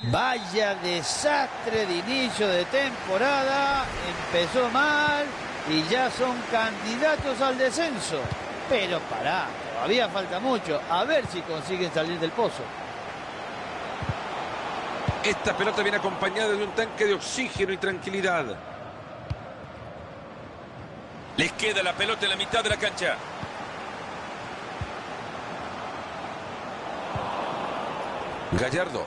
Vaya desastre de inicio de temporada. Empezó mal y ya son candidatos al descenso. Pero pará, todavía falta mucho. A ver si consiguen salir del pozo. Esta pelota viene acompañada de un tanque de oxígeno y tranquilidad. Les queda la pelota en la mitad de la cancha. Gallardo.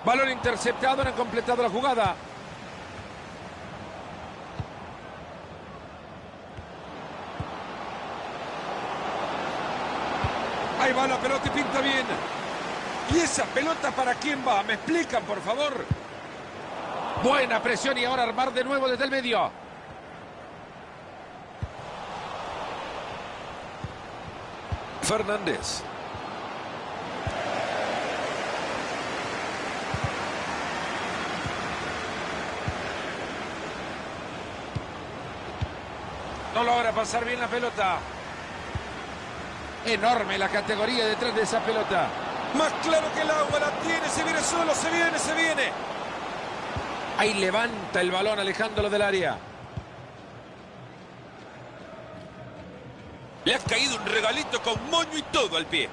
Balón interceptado, no han completado la jugada. Ahí va la pelota y pinta bien. ¿Y esa pelota para quién va? ¿Me explican, por favor? Buena presión y ahora armar de nuevo desde el medio. Fernández. No logra pasar bien la pelota. Enorme la categoría detrás de esa pelota. Más claro que el agua, la tiene, se viene solo, se viene, se viene. Ahí levanta el balón alejándolo del área. Le ha caído un regalito con moño y todo al pie.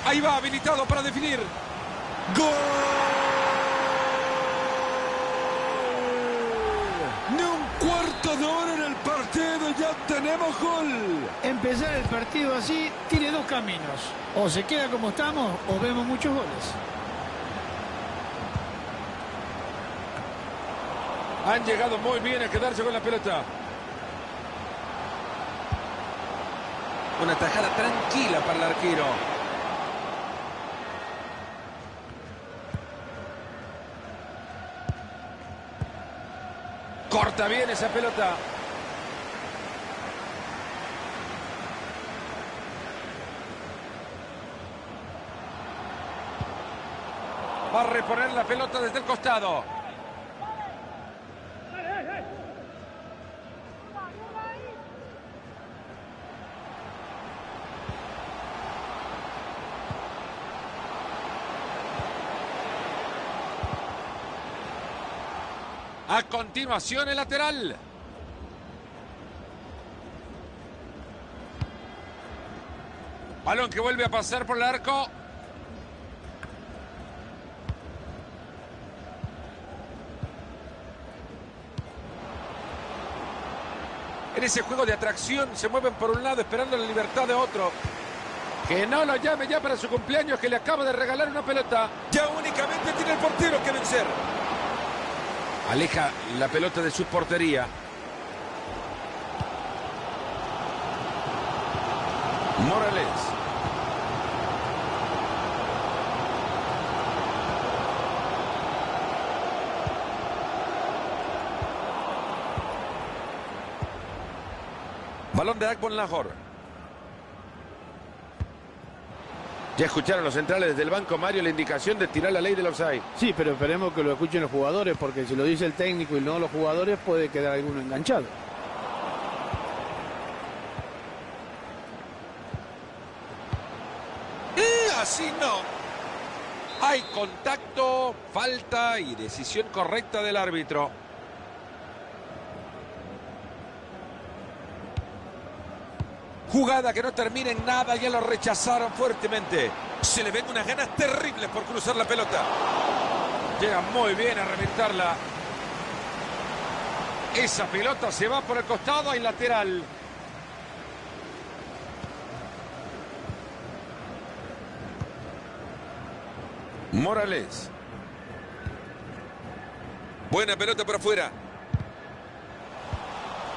Ahí va, habilitado para definir. ¡Gol! Ni un cuarto de hora en el partido, ya tenemos gol. Empezar el partido así tiene dos caminos. O se queda como estamos o vemos muchos goles. Han llegado muy bien a quedarse con la pelota. Una tajada tranquila para el arquero. Corta bien esa pelota. Va a reponer la pelota desde el costado. A continuación el lateral. Balón que vuelve a pasar por el arco. En ese juego de atracción se mueven por un lado esperando la libertad de otro. Que no lo llame ya para su cumpleaños, que le acaba de regalar una pelota. Ya únicamente tiene el portero que vencer. Aleja la pelota de su portería. Morales. Balón de Akbon Lahore. Ya escucharon los centrales desde el banco, Mario, la indicación de tirar la ley del offside. Sí, pero esperemos que lo escuchen los jugadores, porque si lo dice el técnico y no los jugadores, puede quedar alguno enganchado. Así no. Hay contacto, falta y decisión correcta del árbitro. Jugada que no termina en nada, ya lo rechazaron fuertemente. Se le ven unas ganas terribles por cruzar la pelota. Llega muy bien a reventarla. Esa pelota se va por el costado, hay lateral. Morales. Buena pelota por afuera.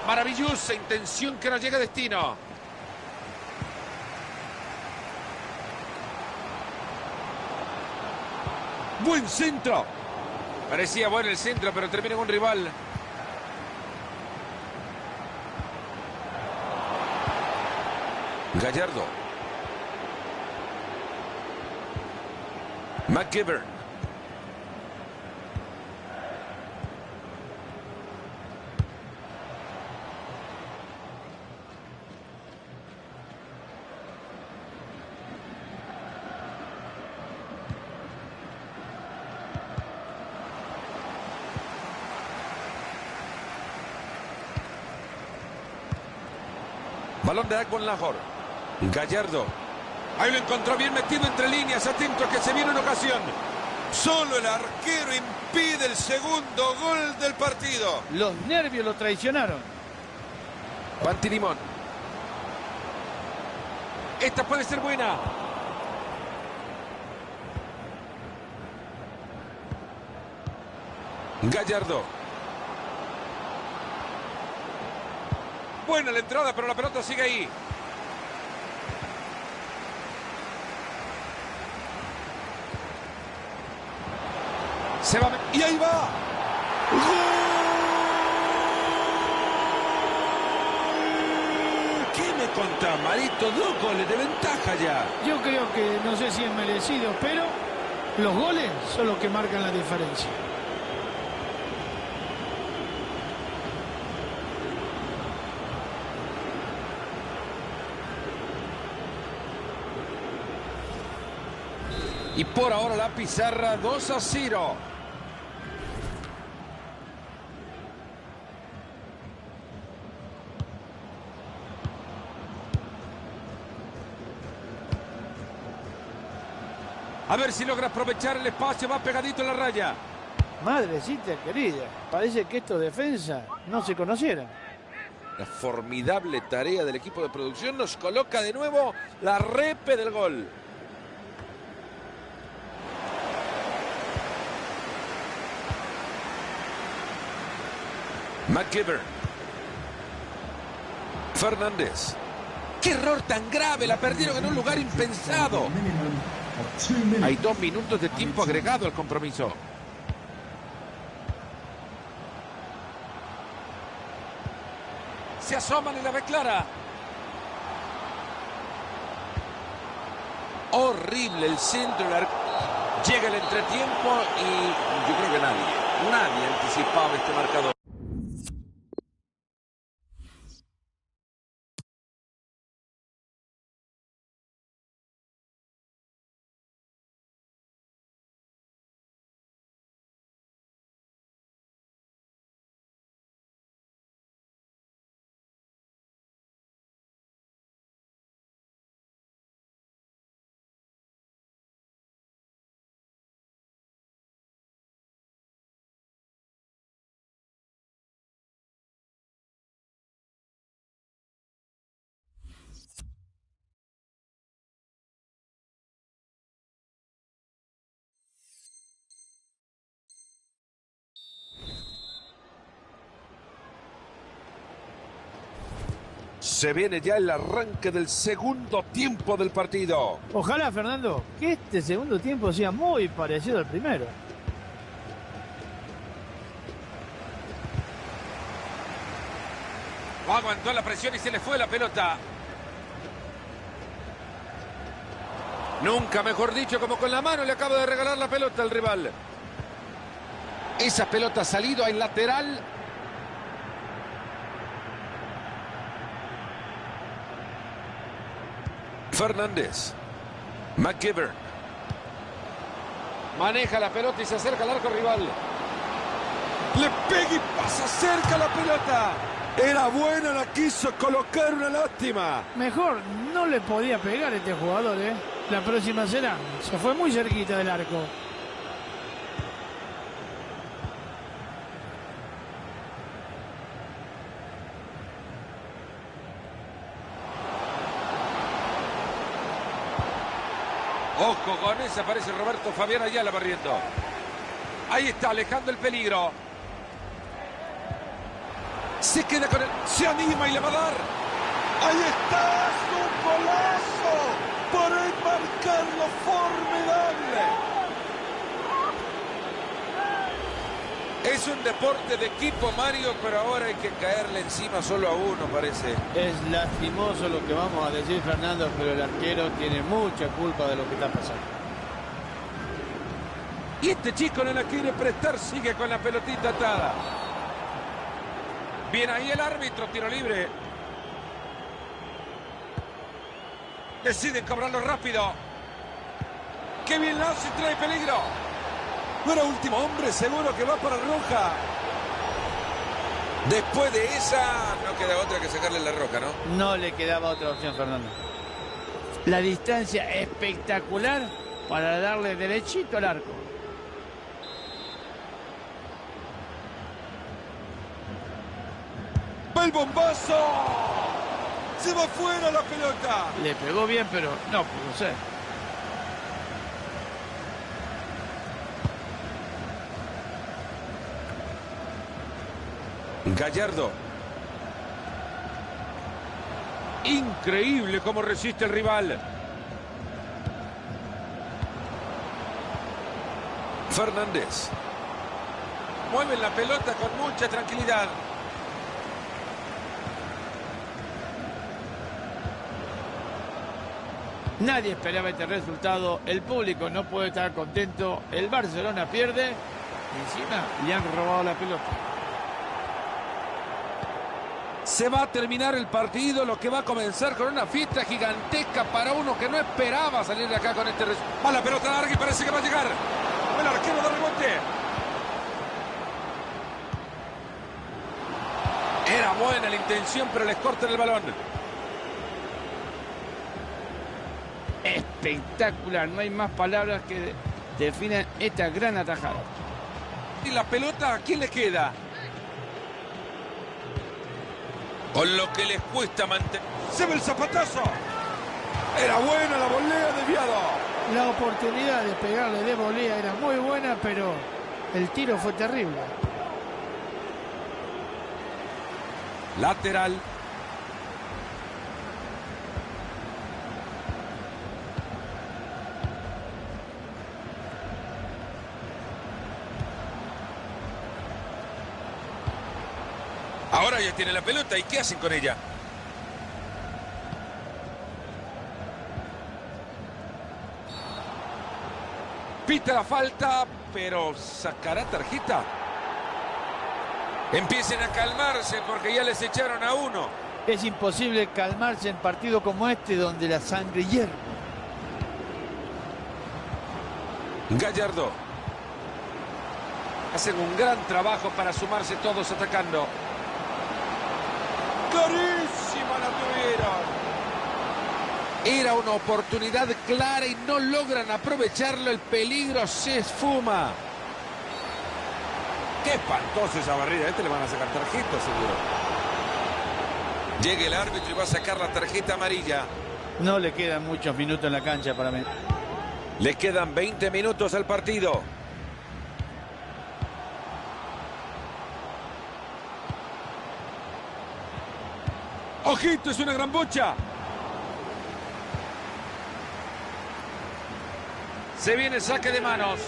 Maravillosa intención que no llega a destino. Buen centro. Parecía bueno el centro, pero termina en un rival. Gallardo. McGivern. Balón de Agbon Lahore. Gallardo. Ahí lo encontró bien metido entre líneas. Atento que se viene una ocasión. Solo el arquero impide el segundo gol del partido. Los nervios lo traicionaron. Pantilimón. Esta puede ser buena. Gallardo. Buena la entrada, pero la pelota sigue ahí. Se va. Y ahí va. ¡Gol! ¿Qué me contás, Marito? 2 goles de ventaja ya. Yo creo que no sé si es merecido, pero los goles son los que marcan la diferencia. Y por ahora la pizarra 2-0. A ver si logra aprovechar el espacio, va pegadito a la raya. Madrecita querida, parece que estos defensas no se conocieran. La formidable tarea del equipo de producción nos coloca de nuevo la repe del gol. McGiver. Fernández. ¡Qué error tan grave! La perdieron en un lugar impensado. Hay 2 minutos de tiempo agregado al compromiso. Se asoman y la ve clara. Horrible el centro. Llega el entretiempo y yo creo que nadie anticipaba este marcador. Se viene ya el arranque del segundo tiempo del partido. Ojalá, Fernando, que este segundo tiempo sea muy parecido al primero. Aguantó la presión y se le fue la pelota. Nunca mejor dicho, como con la mano le acaba de regalar la pelota al rival. Esa pelota ha salido al lateral. Fernández. McGiver. Maneja la pelota y se acerca al arco rival. Le pega y pasa cerca la pelota. Era buena, la quiso colocar, una lástima. Mejor no le podía pegar este jugador, ¿eh? La próxima será. Se fue muy cerquita del arco. Ojo con esa, aparece Roberto Fabián Ayala barriendo. Ahí está, alejando el peligro. Se queda con él, se anima y le va a dar. Ahí está, su golazo. Por enmarcarlo formidable. Es un deporte de equipo, Mario, pero ahora hay que caerle encima solo a uno, parece. Es lastimoso lo que vamos a decir, Fernando, pero el arquero tiene mucha culpa de lo que está pasando. Y este chico no la quiere prestar, sigue con la pelotita atada. Bien ahí el árbitro, tiro libre. Deciden cobrarlo rápido. ¡Qué bien lo hace! Trae peligro. No era último hombre, seguro que va para roja. Después de esa, no queda otra que sacarle la roja, ¿no? No le quedaba otra opción, Fernando. La distancia espectacular para darle derechito al arco. ¡El bombazo! ¡Se va fuera la pelota! Le pegó bien, pero no pudo ser. Gallardo. Increíble cómo resiste el rival. Fernández. Mueven la pelota con mucha tranquilidad. Nadie esperaba este resultado. El público no puede estar contento. El Barcelona pierde. Y encima le han robado la pelota. Se va a terminar el partido, lo que va a comenzar con una fiesta gigantesca para uno que no esperaba salir de acá con este resultado. Va la pelota larga y parece que va a llegar. El arquero de rebote. Era buena la intención, pero les cortan el balón. Espectacular. No hay más palabras que definan esta gran atajada. ¿Y la pelota a quién le queda? Con lo que les cuesta mantener. ¡Se ve el zapatazo! Era buena la volea, desviado. La oportunidad de pegarle de volea era muy buena, pero el tiro fue terrible. Lateral. Ahora ya tiene la pelota. ¿Y qué hacen con ella? Pita la falta, pero ¿sacará tarjeta? Empiecen a calmarse porque ya les echaron a uno. Es imposible calmarse en partido como este donde la sangre hierve. Gallardo. Hacen un gran trabajo para sumarse todos atacando. ¡Clarísima la tuvieron! Era una oportunidad clara y no logran aprovecharlo. El peligro se esfuma. ¡Qué espantosa esa barrida! A este le van a sacar tarjeta, seguro. Llega el árbitro y va a sacar la tarjeta amarilla. No le quedan muchos minutos en la cancha para mí. Le quedan 20 minutos al partido. ¡Ojito! Es una gran bocha. Se viene el saque de manos.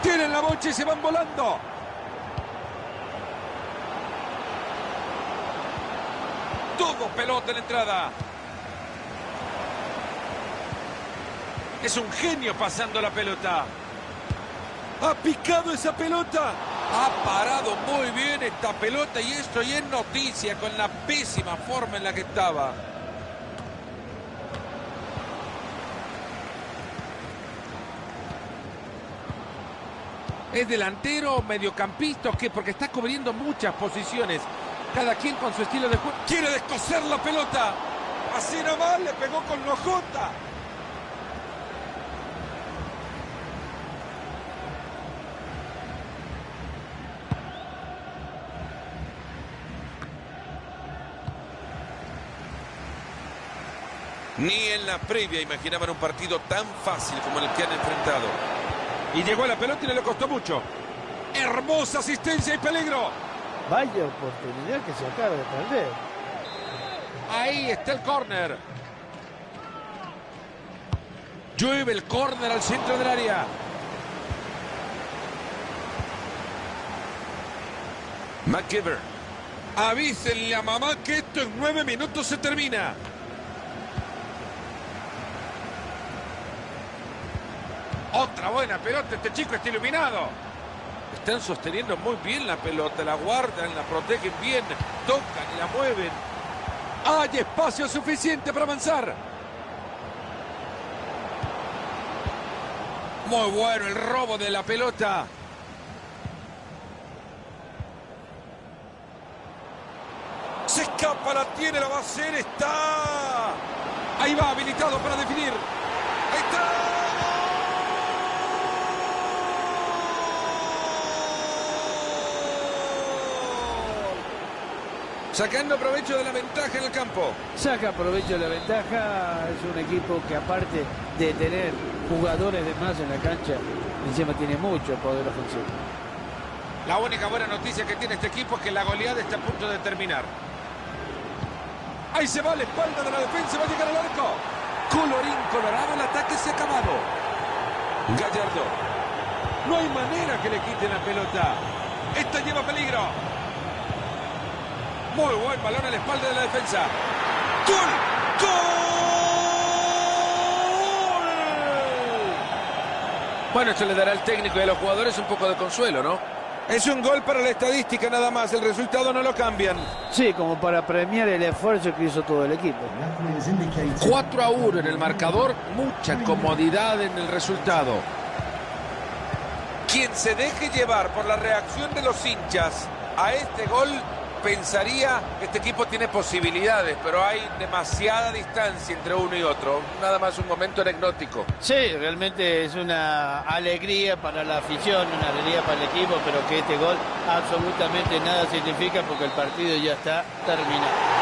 Tienen la bocha y se van volando. Todo pelota en la entrada. Es un genio pasando la pelota. Ha picado esa pelota. Ha parado muy bien esta pelota y esto ya es noticia con la pésima forma en la que estaba. ¿Es delantero o mediocampista o qué? Porque está cubriendo muchas posiciones. Cada quien con su estilo de juego. Quiere descoser la pelota. Así nomás le pegó con la jota. Ni en la previa imaginaban un partido tan fácil como el que han enfrentado. Y llegó a la pelota y no le costó mucho. Hermosa asistencia y peligro. Vaya oportunidad que se acaba de perder. Ahí está el córner. Llueve el córner al centro del área. McKeever. Avísenle a mamá que esto en 9 minutos se termina. Otra buena pelota, este chico está iluminado. Están sosteniendo muy bien la pelota, la guardan, la protegen bien, tocan y la mueven. Hay espacio suficiente para avanzar. Muy bueno el robo de la pelota. Se escapa, la tiene, la va a hacer, está. Ahí va, habilitado para definir. Ahí está. Sacando provecho de la ventaja en el campo. Saca provecho de la ventaja. Es un equipo que, aparte de tener jugadores de más en la cancha, encima tiene mucho poder ofensivo. La única buena noticia que tiene este equipo es que la goleada está a punto de terminar. Ahí se va a la espalda de la defensa, va a llegar al arco. Colorín colorado, el ataque se ha acabado. Gallardo. No hay manera que le quiten la pelota. Esta lleva peligro. Muy buen balón a la espalda de la defensa. ¡Gol! ¡Gol! Bueno, esto le dará al técnico y a los jugadores un poco de consuelo, ¿no? Es un gol para la estadística nada más. El resultado no lo cambian. Sí, como para premiar el esfuerzo que hizo todo el equipo. 4-1 en el marcador. Mucha comodidad en el resultado. Quien se deje llevar por la reacción de los hinchas a este gol pensaría que este equipo tiene posibilidades, pero hay demasiada distancia entre uno y otro. Nada más un momento anecdótico. Sí, realmente es una alegría para la afición, una alegría para el equipo, pero que este gol absolutamente nada significa porque el partido ya está terminado.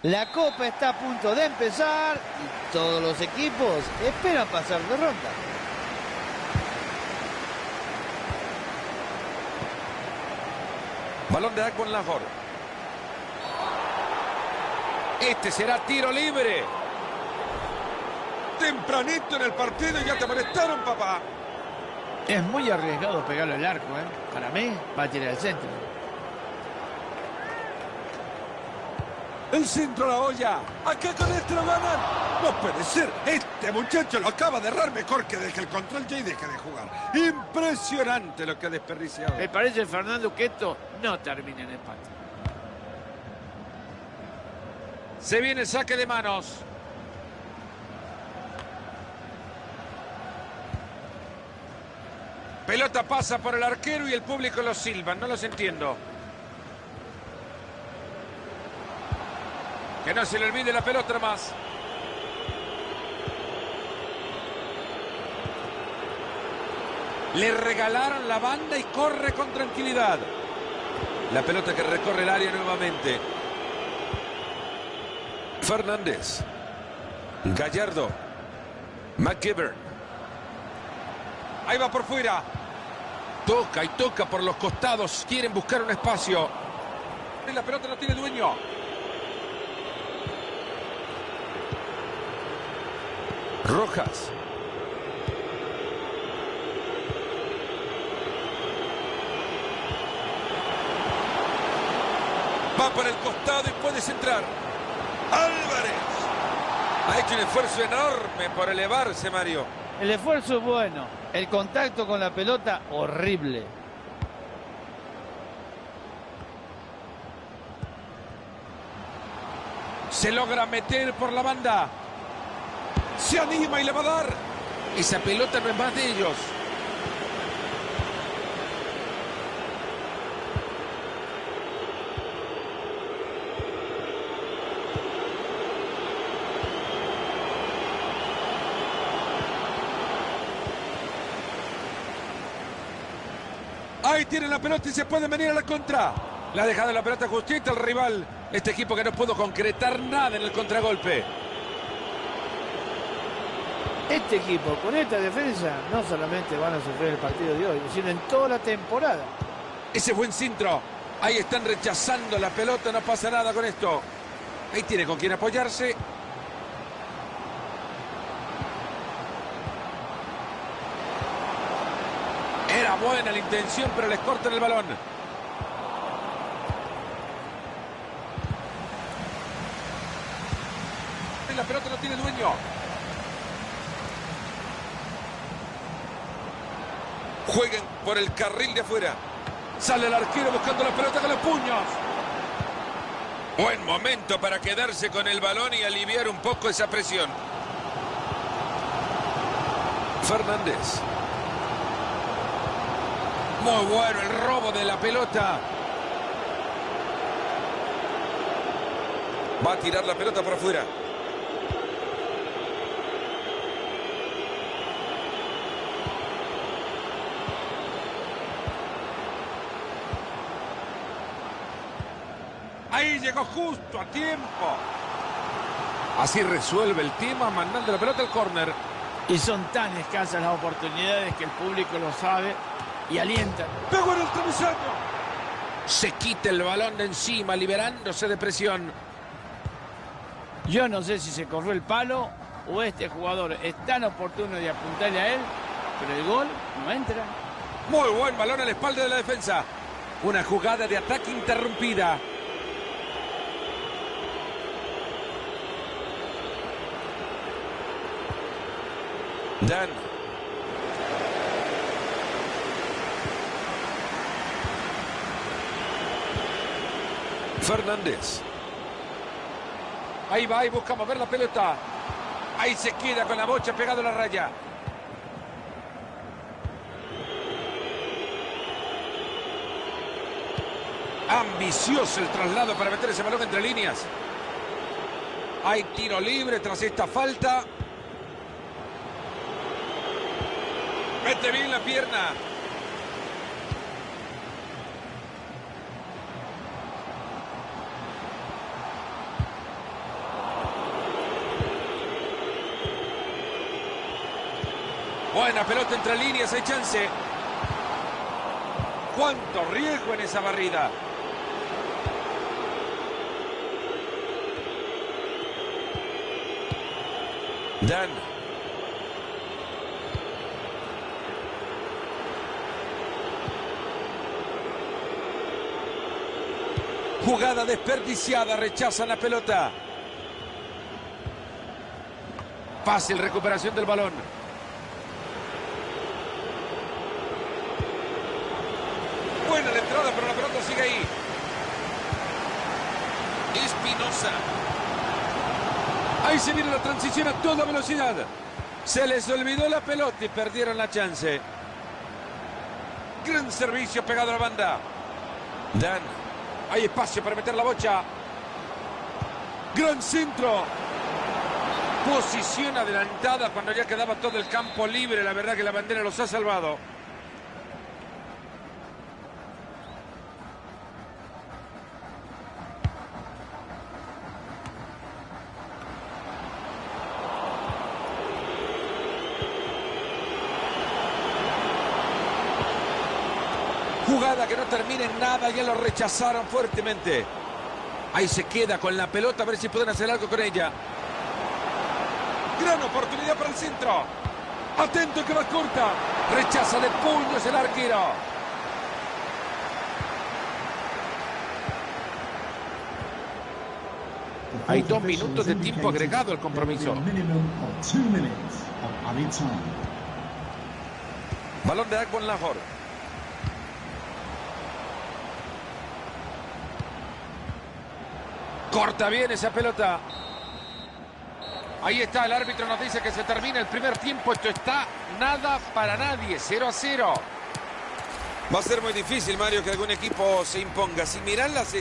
La Copa está a punto de empezar y todos los equipos esperan pasar de ronda. Balón de Akbon Lahore. Este será tiro libre. Tempranito en el partido y ya te molestaron, papá. Es muy arriesgado pegarle al arco, ¿eh? Para mí, va a tirar al centro. El centro a la olla. Acá con este lo ganan. No puede ser. Este muchacho lo acaba de errar mejor que deje el control ya y deje de jugar. Impresionante lo que ha desperdiciado. Me parece, Fernando, que esto no termina en empate. Se viene el saque de manos. Pelota pasa por el arquero y el público lo silban. No los entiendo. Que no se le olvide la pelota más. Le regalaron la banda y corre con tranquilidad. La pelota que recorre el área nuevamente. Fernández. Gallardo. McGivern. Ahí va por fuera. Toca y toca por los costados. Quieren buscar un espacio. Y la pelota no tiene dueño. Rojas. Va por el costado y puede centrar. Álvarez. Ha hecho un esfuerzo enorme por elevarse, Mario. El esfuerzo es bueno, el contacto con la pelota horrible. Se logra meter por la banda. Se anima y le va a dar. Esa pelota no es más de ellos. Ahí tiene la pelota y se puede venir a la contra. Le ha dejado la pelota justita al rival. Este equipo que no pudo concretar nada en el contragolpe. Este equipo con esta defensa no solamente van a sufrir el partido de hoy, sino en toda la temporada. Ese buen centro. Ahí están rechazando la pelota, no pasa nada con esto. Ahí tiene con quién apoyarse. Era buena la intención, pero les cortan el balón. La pelota no tiene dueño. Jueguen por el carril de afuera. Sale el arquero buscando la pelota con los puños. Buen momento para quedarse con el balón y aliviar un poco esa presión. Fernández. Muy bueno el robo de la pelota. Va a tirar la pelota por afuera. Ahí llegó justo a tiempo. Así resuelve el tema mandando la pelota al córner. Y son tan escasas las oportunidades que el público lo sabe y alienta. ¡Pegó en el travesaño! Se quita el balón de encima, liberándose de presión. Yo no sé si se corrió el palo o este jugador es tan oportuno de apuntarle a él, pero el gol no entra. Muy buen balón a la espalda de la defensa. Una jugada de ataque interrumpida. Dan. Fernández. Ahí va, ahí busca mover la pelota. Ahí se queda con la bocha pegado a la raya. Ambicioso el traslado para meter ese balón entre líneas. Hay tiro libre tras esta falta. Mete bien la pierna. Buena pelota entre líneas, hay chance. ¡Cuánto riesgo en esa barrida! Dan. Jugada desperdiciada, rechazan la pelota. Fácil recuperación del balón. Buena la entrada, pero la pelota sigue ahí. Espinosa. Ahí se viene la transición a toda velocidad. Se les olvidó la pelota y perdieron la chance. Gran servicio pegado a la banda. Dan. Hay espacio para meter la bocha. Gran centro. Posición adelantada cuando ya quedaba todo el campo libre. La verdad que la bandera los ha salvado. Jugada que no termina en nada, ya lo rechazaron fuertemente. Ahí se queda con la pelota, a ver si pueden hacer algo con ella. Gran oportunidad para el centro. Atento que va corta. Rechaza de puños el arquero. Hay 2 minutos de tiempo agregado al compromiso. Balón de Agbon Lahore. Corta bien esa pelota. Ahí está, el árbitro nos dice que se termina el primer tiempo. Esto está nada para nadie, 0-0. Va a ser muy difícil, Mario, que algún equipo se imponga. Si miran las